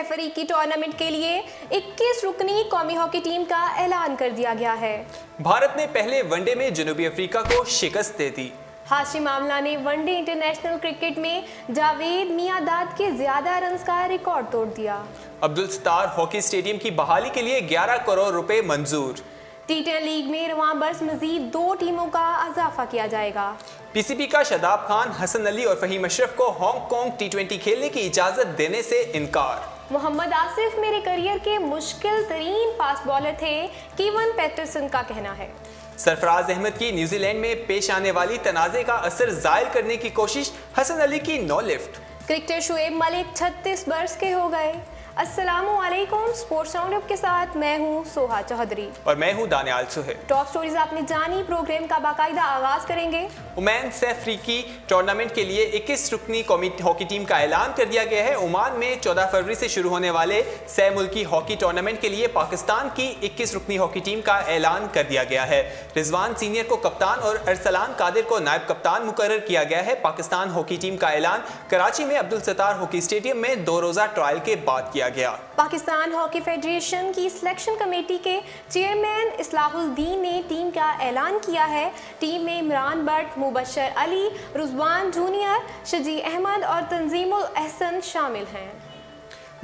अफ्रीकी टूर्नामेंट के लिए 21 रुकनी कौमी हॉकी टीम का ऐलान कर दिया गया है। भारत ने पहले वनडे में जनूबी अफ्रीका को शिकस्त दे दी। हाशिम आमला ने वनडे इंटरनेशनल क्रिकेट में जावेद मियांदाद के ज्यादा रन का रिकॉर्ड तोड़ दिया। अब्दुल सत्तार हॉकी स्टेडियम की बहाली के लिए 11 करोड़ रुपए मंजूर। टी10 लीग में रवां बरस मजीद 2 टीमों का इजाफा किया जाएगा। पीसीबी का शादाब खान, हसन अली और फहीम अशरफ को हांगकांग टी20 खेलने की इजाजत देने से इनकार। मोहम्मद आसिफ मेरे करियर के मुश्किल तरीन फास्ट बॉलर थे, कीवन पैटरसन का कहना है। सरफराज अहमद की न्यूजीलैंड में पेश आने वाली तनाज़े का असर जायल करने की कोशिश, हसन अली की no lift. Cricketer Shoaib Malik 36 बरस के हो गए। अस्सलामुअलैकुम, स्पोर्ट्स राउंडअप के साथ मैं हूं सोहा चौधरी और मैं हूं दानियाल सुहेल। टॉप स्टोरीज आपने जानी, प्रोग्राम का बाकायदा आगाज करेंगे। ओमान से अफ्रीकी टूर्नामेंट के लिए 21 रुकनी कौमी हॉकी टीम का ऐलान कर दिया गया है। ओमान में 14 फरवरी से शुरू होने वाले सह मुल्की हॉकी टूर्नामेंट के लिए पाकिस्तान की 21 रुकनी हॉकी टीम का ऐलान कर दिया गया है। रिजवान सीनियर को कप्तान और अरसलान कादिर को नायब कप्तान मुकर्रर किया गया है। पाकिस्तान हॉकी टीम का ऐलान कराची में अब्दुल सत्तार हॉकी स्टेडियम में 2 रोज़ा ट्रायल के बाद किया गया। पाकिस्तान हॉकी फेडरेशन की सिलेक्शन कमेटी के चेयरमैन इस्लाहुद्दीन ने टीम का ऐलान किया है। टीम में इमरान भट्ट, मुबशर अली, रुजवान जूनियर, शजी अहमद और तंजीमुल अहसन शामिल हैं।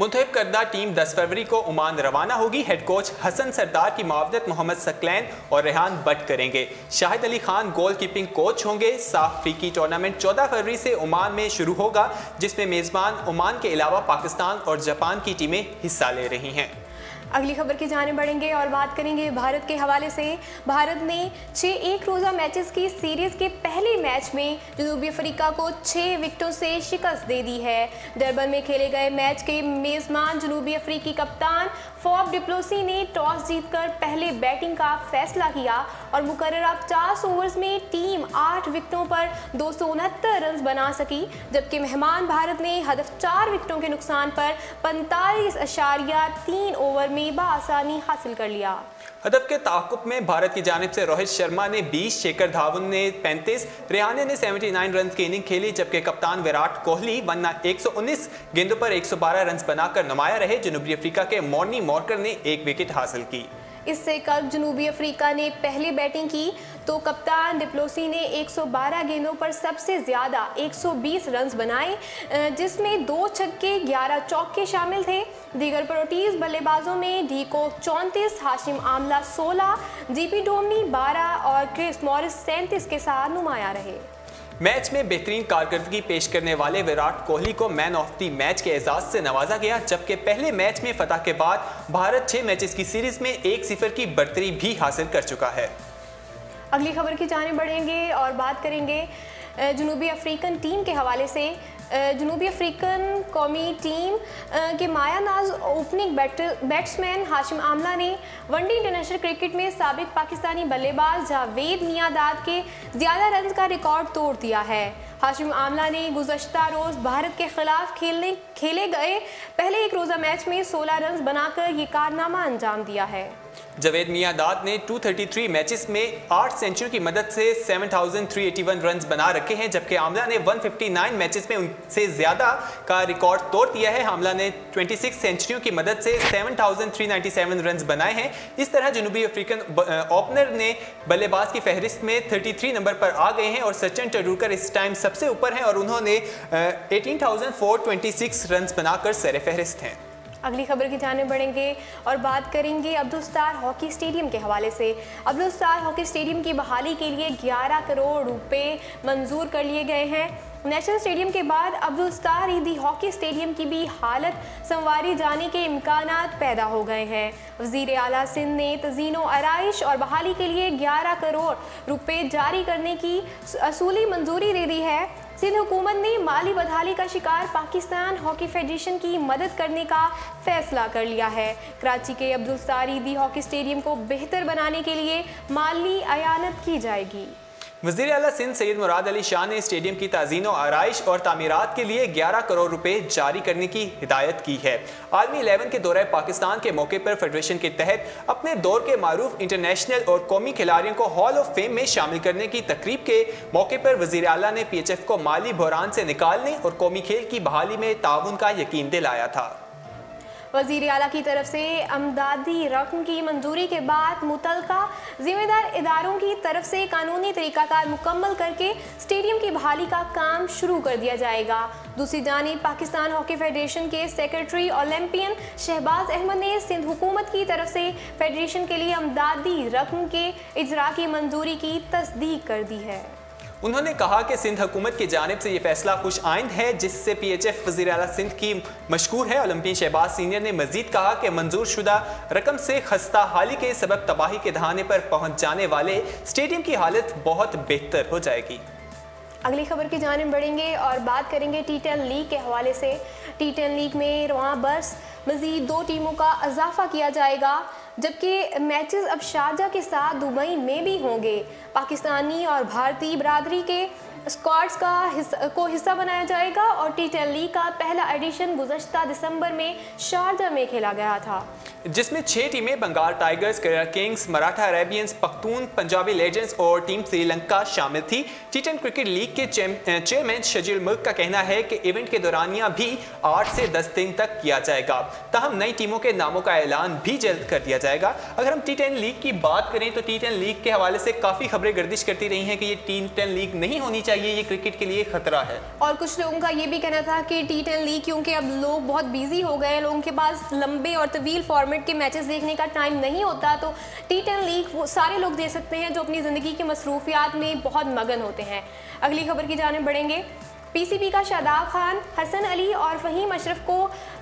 मुंतखब करदा टीम 10 फरवरी को ओमान रवाना होगी। हेड कोच हसन सरदार की मुआवनत मोहम्मद सकलैन और रेहान भट्ट करेंगे। शाहिद अली खान गोल कीपिंग कोच होंगे। साफ अफ्रीकी टूर्नामेंट 14 फरवरी से ओमान में शुरू होगा, जिसमें मेज़बान ओमान के अलावा पाकिस्तान और जापान की टीमें हिस्सा ले रही हैं। अगली खबर की जाने बढ़ेंगे और बात करेंगे भारत के हवाले से। भारत ने 6 एक रोज़ा मैचेस की सीरीज़ के पहले मैच में जनूबी अफ्रीका को 6 विकेटों से शिकस्त दे दी है। डरबन में खेले गए मैच के मेज़बान जनूबी अफ्रीकी कप्तान फॉफ डिप्लोसी ने टॉस जीतकर पहले बैटिंग का फैसला किया और मुकर्ररा 50 ओवर्स में टीम 8 विकेटों पर 269 रन बना सकी, जबकि मेहमान भारत ने हदफ 4 विकेटों के नुकसान पर 45.3 ओवर में बाआसानी हासिल कर लिया। हदफ के ताक़ुब में भारत की जानिब से रोहित शर्मा ने 20, शेखर धावन ने 35, रेहाने ने 79 रन की इनिंग खेली, जबकि कप्तान विराट कोहली 119 गेंदों पर 112 रन बनाकर नुमाया रहे। जनूबी अफ्रीका के मॉर्नी मॉर्कर ने 1 विकेट हासिल की। इससे कल जनूबी अफ्रीका ने पहले बैटिंग की तो कप्तान डिप्लोसी ने 112 गेंदों पर सबसे ज़्यादा 120 रन बनाए, जिसमें 2 छक्के 11 चौके शामिल थे। दीगर प्रोटीज बल्लेबाजों में डीको 34, हाशिम आमला 16, जीपी डोमनी 12 और क्रिस मॉरिस 37 के साथ नुमाया रहे। मैच में बेहतरीन कारकर्दगी पेश करने वाले विराट कोहली को मैन ऑफ द मैच के एजाज से नवाजा गया, जबकि पहले मैच में फतह के बाद भारत 6 मैचेस की सीरीज में 1-0 की बढ़तरी भी हासिल कर चुका है। अगली खबर की जाने बढ़ेंगे और बात करेंगे जनूबी अफ्रीकन टीम के हवाले से। जनूबी अफ्रीकन कौमी टीम के मायानाज ओपनिंग बैट्समैन हाशिम आमला ने वनडे इंटरनेशनल क्रिकेट में साबिक पाकिस्तानी बल्लेबाज जावेद मियांदाद के ज़्यादा रन का रिकॉर्ड तोड़ दिया है। हाशिम आमला ने गुज़श्ता रोज़ भारत के खिलाफ खेले गए पहले एक रोज़ा मैच में 16 रन बनाकर ये कारनामा अंजाम दिया है। जावेद मियांदाद ने 233 मैचेस में 8 सेंचुरी की मदद से 7381 रन बना रखे हैं, जबकि आमला ने 159 मैचेस में उनसे ज़्यादा का रिकॉर्ड तोड़ दिया है। आमला ने 26 सेंचुरियों की मदद से 7397 रन बनाए हैं। इस तरह जनूबी अफ्रीकन ओपनर ने बल्लेबाज की फहरिस्त में 33 नंबर पर आ गए हैं और सचिन तेंदुलकर इस टाइम सबसे ऊपर हैं और उन्होंने 18,426 रन बनाकर सर फहरिस्त हैं। अगली खबर की जाने बढ़ेंगे और बात करेंगे अब्दुल सत्तार हॉकी स्टेडियम के हवाले से। अब्दुल सत्तार हॉकी स्टेडियम की बहाली के लिए 11 करोड़ रुपए मंजूर कर लिए गए हैं। नेशनल स्टेडियम के बाद अब्दुल सत्तार ईदी हॉकी स्टेडियम की भी हालत संवारी जाने के इम्कानात पैदा हो गए हैं। वज़ीर आला सिंध ने तज़ीनो आराइश और बहाली के लिए 11 करोड़ रुपए जारी करने की असूली मंजूरी दे दी है। सिंध हुकूमत ने माली बदहाली का शिकार पाकिस्तान हॉकी फेडरेशन की मदद करने का फैसला कर लिया है। कराची के अब्दुल सत्तार ईदी हॉकी स्टेडियम को बेहतर बनाने के लिए माली अयानत की जाएगी। वज़ीर आला सिंध सैयद मुराद अली शाह ने स्टेडियम की ताज़ीन और आराइश और तामीरात के लिए 11 करोड़ रुपए जारी करने की हिदायत की है। आलमी 11 के दौरे पाकिस्तान के मौके पर फेडरेशन के तहत अपने दौर के मारूफ इंटरनेशनल और कौमी खिलाड़ियों को हॉल ऑफ फेम में शामिल करने की तकरीब के मौके पर वज़ीर आला ने PHF को माली बहरान से निकालने और कौमी खेल की बहाली में ताउन का यकीन दिलाया था। वज़ीर आला की तरफ से अमदादी रकम की मंजूरी के बाद मुतल्लिका जिम्मेदार इदारों की तरफ से कानूनी तरीक़ाकार मुकम्मल करके स्टेडियम की बहाली का काम शुरू कर दिया जाएगा। दूसरी जानिब पाकिस्तान हॉकी फेडरेशन के सेक्रेटरी ओलंपियन शहबाज अहमद ने सिंध हुकूमत की तरफ से फेडरेशन के लिए अमदादी रकम के इजरा की मंजूरी की तस्दीक कर दी है। उन्होंने कहा कि सिंध हुकूमत की जानिब से ये फैसला खुश आइंद है, जिससे PHF वज़ीर आला सिंध की मशकूर है। ओलंपियन शहबाज सीनियर ने मजीद कहा कि मंजूर शुदा रकम से खस्ता हाली के सबब तबाही के दहाने पर पहुँच जाने वाले स्टेडियम की हालत बहुत बेहतर हो जाएगी। अगली खबर की जानिब बढ़ेंगे और बात करेंगे T10 लीग के हवाले से। T10 लीग में रवां बरस मज़ीद 2 टीमों का इजाफा किया जाएगा, जबकि मैचेस अब शारजा के साथ दुबई में भी होंगे। पाकिस्तानी और भारतीय बरादरी के स्क्वाड्स को हिस्सा बनाया जाएगा और T10 लीग का पहला एडिशन गुज़श्ता दिसंबर में शारजा में खेला गया था, जिसमें 6 टीमें Bengal Tigers, Kerala Kings, Maratha Arabians, Pakhtun, Punjabi Legends और टीम श्रीलंका शामिल थी। T10 क्रिकेट लीग के चेयरमैन शजील मुल्क का कहना है कि इवेंट के दौरानिया भी 8 से 10 दिन तक किया जाएगा। ताहम नई टीमों के नामों का ऐलान भी जल्द कर दिया जाएगा। अगर हम T10 लीग की बात करें तो T10 लीग के हवाले से काफ़ी खबरें गर्दिश करती रही हैं कि ये T10 लीग नहीं होनी चाहिए, ये क्रिकेट के लिए खतरा है। और कुछ लोगों का ये भी कहना था कि T10 लीग क्योंकि अब लोग बहुत बिजी हो गए, लोगों के पास लंबे और तवील फॉर्मेट के मैचेस देखने का टाइम नहीं होता, तो T10 लीग वो सारे लोग दे सकते हैं जो अपनी ज़िंदगी की मसरूफियात में बहुत मगन होते हैं। अगली खबर की जानिब बढ़ेंगे। PCB का शादाब खान, हसन अली और फ़हीम अशरफ को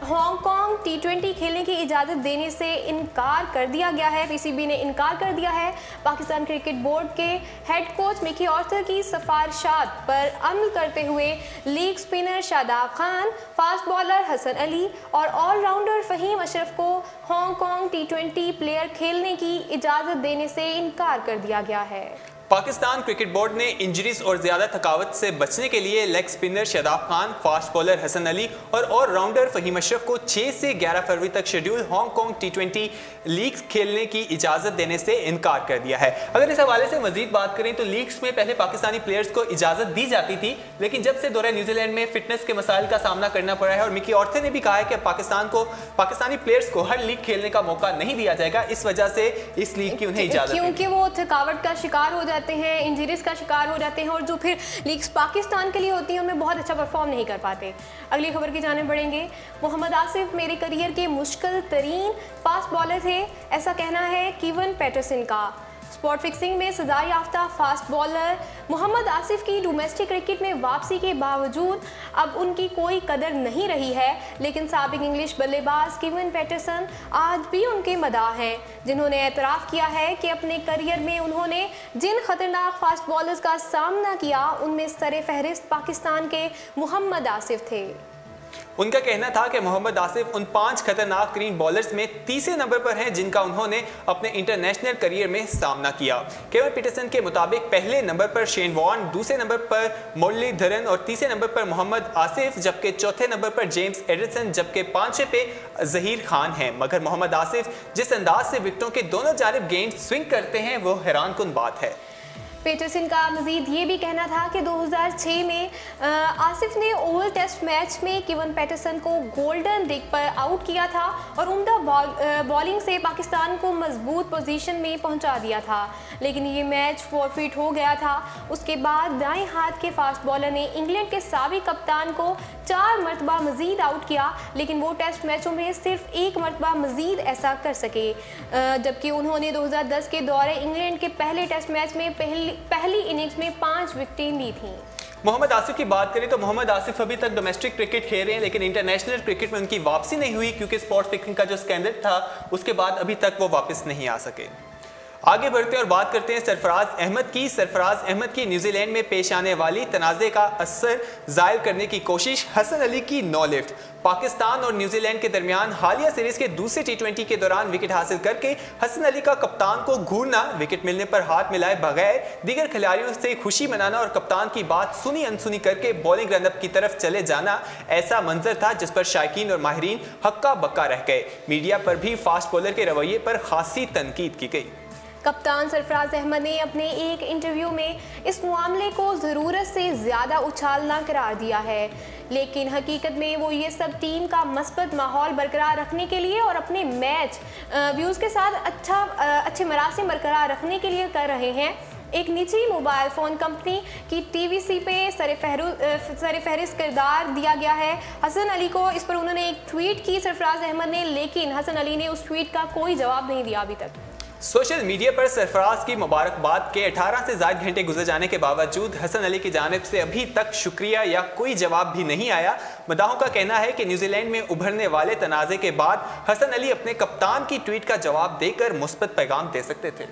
हांगकांग T20 खेलने की इजाज़त देने से इनकार कर दिया गया है। PCB ने इनकार कर दिया है। पाकिस्तान क्रिकेट बोर्ड के हेड कोच मिकी आर्थर की सिफारिशात पर अमल करते हुए leg spinner Shadab Khan, fast bowler Hasan Ali और ऑलराउंडर फ़हीम अशरफ को हांगकांग T20 प्लेयर खेलने की इजाज़त देने से इनकार कर दिया गया है। पाकिस्तान क्रिकेट बोर्ड ने इंजरीज और ज़्यादा थकावट से बचने के लिए leg spinner Shadab Khan, fast bowler Hasan Ali और ऑलराउंडर फ़हीम अशरफ को 6 से 11 फरवरी तक शेड्यूल हांगकांग T20 लीग खेलने की इजाज़त देने से इनकार कर दिया है। अगर इस हवाले से मजीद बात करें तो लीग्स में पहले पाकिस्तानी प्लेयर्स को इजाज़त दी जाती थी, लेकिन जब से दौरे न्यूजीलैंड में फिटनेस के मसाइल का सामना करना पड़ा है और मिकी आर्थर ने भी कहा है कि पाकिस्तानी प्लेयर्स को हर लीग खेलने का मौका नहीं दिया जाएगा, इस वजह से इस लीग की उन्हें इजाज़त, क्योंकि वो थकावट का शिकार हो जाते हैं, इंजरीज का शिकार हो जाते हैं और जो फिर लीग्स पाकिस्तान के लिए होती हैं उनमें बहुत अच्छा परफॉर्म नहीं कर पाते। अगली खबर की जानिब बढ़ेंगे। मोहम्मद आसिफ मेरे करियर के मुश्किल तरीन फास्ट बॉलर थे, ऐसा कहना है कीवन पैटरसन का। स्पॉट फिक्सिंग में सजा याफ्ता फास्ट बॉलर मोहम्मद आसिफ की डोमेस्टिक क्रिकेट में वापसी के बावजूद अब उनकी कोई कदर नहीं रही है, लेकिन साबिक इंग्लिश बल्लेबाज कीवन पैटरसन आज भी उनके मदाह हैं, जिन्होंने एतराफ़ किया है कि अपने करियर में उन्होंने जिन खतरनाक फास्ट बॉलर्स का सामना किया उनमें सरे फहरिस्त पाकिस्तान के मोहम्मद आसिफ थे। उनका कहना था कि मोहम्मद आसिफ उन 5 खतरनाक तरीन बॉलर्स में तीसरे नंबर पर हैं जिनका उन्होंने अपने इंटरनेशनल करियर में सामना किया। केवन पीटरसन के मुताबिक पहले नंबर पर शेन वॉर्न, दूसरे नंबर पर मुरलीधरन और तीसरे नंबर पर मोहम्मद आसिफ, जबकि चौथे नंबर पर जेम्स एडरसन, जबकि 5वें पे जहीर खान हैं। मगर मोहम्मद आसिफ जिस अंदाज से विकेटों के दोनों जानिब गेंद स्विंग करते हैं वो हैरानकुन बात है। पीटरसन का मजीद ये भी कहना था कि 2006 में आसिफ ने ओवल टेस्ट मैच में कीवन पैटरसन को गोल्डन डिक पर आउट किया था और उम्दा बॉलिंग से पाकिस्तान को मजबूत पोजीशन में पहुंचा दिया था, लेकिन ये मैच फॉरफिट हो गया था। उसके बाद दाएं हाथ के फास्ट बॉलर ने इंग्लैंड के साबिक कप्तान को 4 मरतबा मजीद आउट किया, लेकिन वो टेस्ट मैचों में सिर्फ 1 मरतबा मजीद ऐसा कर सके, जबकि उन्होंने 2010 के दौरे इंग्लैंड के पहले टेस्ट मैच में पहली इनिंग्स में 5 विकेटें ली थीं। मोहम्मद आसिफ की बात करें तो मोहम्मद आसिफ अभी तक डोमेस्टिक क्रिकेट खेल रहे हैं, लेकिन इंटरनेशनल क्रिकेट में उनकी वापसी नहीं हुई क्योंकि स्पॉट फिक्सिंग का जो स्कैंडल था उसके बाद अभी तक वो वापस नहीं आ सके। आगे बढ़ते हैं और बात करते हैं सरफराज अहमद की। सरफराज अहमद की न्यूजीलैंड में पेश आने वाली तनाज़े का असर ज़ायल करने की कोशिश, हसन अली की नो लिफ्ट। पाकिस्तान और न्यूजीलैंड के दरमियान हालिया सीरीज के दूसरे T20 के दौरान विकेट हासिल करके हसन अली का कप्तान को घूरना, विकेट मिलने पर हाथ मिलाए बगैर दीगर खिलाड़ियों से खुशी मनाना और कप्तान की बात सुनी अनसुनी करके बॉलिंग रनअप की तरफ चले जाना ऐसा मंजर था जिस पर शायकीन और माहिरीन हक्का बक्का रह गए। मीडिया पर भी फास्ट बॉलर के रवैये पर खासी तनकीद की गई। कप्तान सरफराज अहमद ने अपने एक इंटरव्यू में इस मामले को ज़रूरत से ज़्यादा उछालना करार दिया है, लेकिन हकीकत में वो ये सब टीम का मस्बत माहौल बरकरार रखने के लिए और अपने मैच व्यूज़ के साथ अच्छे मरासिम बरकरार रखने के लिए कर रहे हैं। एक निजी मोबाइल फ़ोन कंपनी की टीवीसी पे सरफहरिस्त किरदार दिया गया है हसन अली को। इस पर उन्होंने एक ट्वीट की सरफराज अहमद ने, लेकिन हसन अली ने उस ट्वीट का कोई जवाब नहीं दिया अभी तक। सोशल मीडिया पर सरफराज की मुबारकबाद के 18 से ज़ायद घंटे गुजर जाने के बावजूद हसन अली की जानिब से अभी तक शुक्रिया या कोई जवाब भी नहीं आया। मदाहों का कहना है कि न्यूजीलैंड में उभरने वाले तनाज़े के बाद हसन अली अपने कप्तान की ट्वीट का जवाब देकर मुस्बत पैगाम दे सकते थे।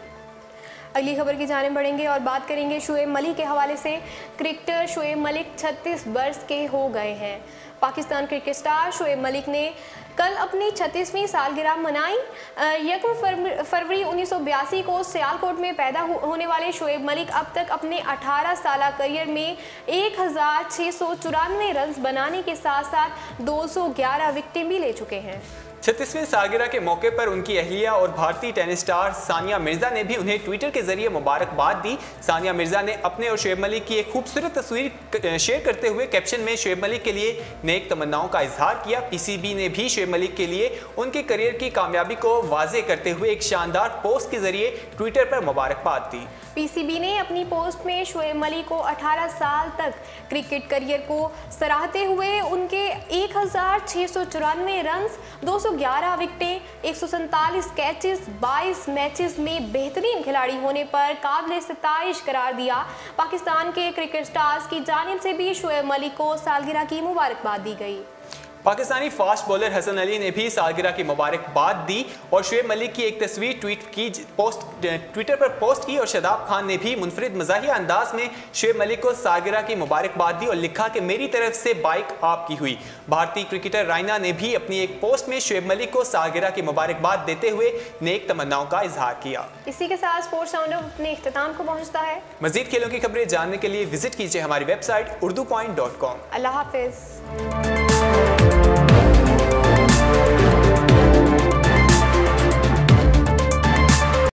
अगली खबर की जानिब बढ़ेंगे और बात करेंगे शुएब मलिक के हवाले से। क्रिकेटर शुएब मलिक 36 वर्ष के हो गए हैं। पाकिस्तान क्रिकेट स्टार शुएब मलिक ने कल अपनी 36वीं सालगिरह मनाई। 1 फरवरी 1982 को सियालकोट में पैदा होने वाले शुएब मलिक अब तक अपने 18 साल करियर में 1694 रन बनाने के साथ साथ 211 विकेटें भी ले चुके हैं। 36वीं सालगिरह के मौके पर उनकी अहलिया और भारतीय टेनिस स्टार सानिया मिर्जा ने भी उन्हें ट्विटर के जरिए मुबारकबाद दी। सानिया मिर्जा ने अपने और शुएब मलिक की एक खूबसूरत तस्वीर शेयर करते हुए कैप्शन में शुएब मलिक के लिए नेक तमन्नाओं का इजहार किया। पीसीबी ने भी शुएब मलिक के लिए उनके करियर की कामयाबी को वाजे करते हुए एक शानदार पोस्ट के जरिए ट्विटर पर मुबारकबाद दी। पीसीबी ने अपनी पोस्ट में शुएब मलिक को 18 साल तक क्रिकेट करियर को सराहते हुए उनके 1694 रन, 211 विकेटें, 147 कैचेस, 22 मैचेस में बेहतरीन खिलाड़ी होने पर काबिल सितारिश करार दिया। पाकिस्तान के क्रिकेट स्टार्स की जानिब से भी शुएब मलिक को सालगिरह की मुबारकबाद दी गई। पाकिस्तानी फास्ट बॉलर हसन अली ने भी सालगिरह की मुबारकबाद दी और शुएब मलिक की एक तस्वीर ट्विटर पर पोस्ट की और शादाब खान ने भी मुनफरिद मज़ाहिया अंदाज में शुएब मलिक को सालगिरह की मुबारकबाद दी और लिखा कि मेरी तरफ से बाइक आपकी हुई। भारतीय क्रिकेटर रायना ने भी अपनी एक पोस्ट में शुएब मलिक को सालगिरह की मुबारकबाद देते हुए नेक तमन्नाओं का इजहार किया। इसी के साथ स्पोर्ट्स राउंडअप अपने इख्तिताम को पहुँचता है। मज़ीद खेलों की खबरें जानने के लिए विजिट कीजिए हमारी वेबसाइट urdupoint.com। अल्लाह हाफिज़।